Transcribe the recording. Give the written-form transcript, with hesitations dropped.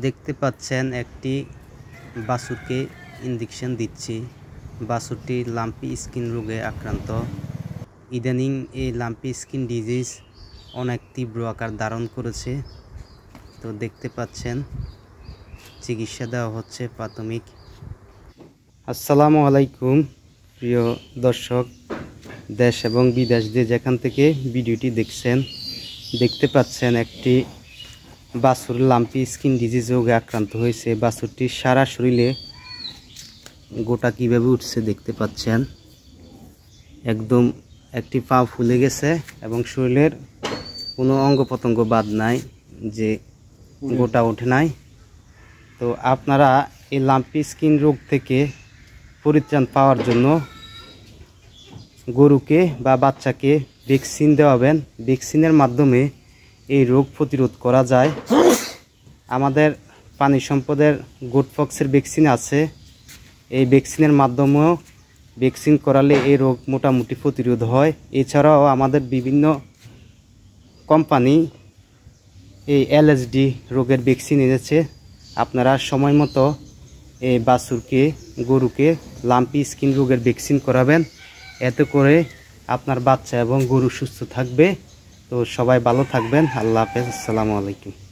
দেখতে পাচ্ছেন একটি বাছুরকে ইনজেকশন দিচ্ছি। বাছুরটি লাম্পি স্কিন রোগে আক্রান্ত। ইদানিং এই লাম্পি স্কিন ডিজিজ অনেক তীব্র আকার ধারণ করেছে। তো দেখতে পাচ্ছেন চিকিৎসা দেওয়া হচ্ছে প্রাথমিক। আসসালামু আলাইকুম প্রিয় দর্শক, দেশ এবং বিদেশ দিয়ে যেখান থেকে ভিডিওটি দেখছেন, দেখতে পাচ্ছেন একটি বাছুর লাম্পি স্কিন ডিজিজ রোগে আক্রান্ত হয়েছে। বাছুরটির সারা শরীরে গোটা কীভাবে উঠছে দেখতে পাচ্ছেন। একদম একটি পা ফুলে গেছে এবং শরীরের কোনো অঙ্গ প্রত্যঙ্গ বাদ নাই, যে গোটা ওঠে নাই। তো আপনারা এই লাম্পি স্কিন রোগ থেকে পরিত্রাণ পাওয়ার জন্য গরুকে বা বাচ্চাকে ভ্যাকসিন দেওয়াবেন। ভ্যাকসিনের মাধ্যমে এই রোগ প্রতিরোধ করা যায়। আমাদের প্রাণী সম্পদের গোটপক্সের ভ্যাকসিন আছে। এই ভ্যাকসিনের মাধ্যমেও ভ্যাকসিন করালে এই রোগ মোটামুটি প্রতিরোধ হয়। এছাড়াও আমাদের বিভিন্ন কোম্পানি এই এলএসডি রোগের ভ্যাকসিন এনেছে। আপনারা সময় মতো এই বাছুরকে গরুকে লাম্পি স্কিন রোগের ভ্যাকসিন করাবেন। এতে করে আপনার বাচ্চা এবং গরু সুস্থ থাকবে। তো সবাই ভালো থাকবেন। আল্লাহ হাফেজ। আসসালামু আলাইকুম।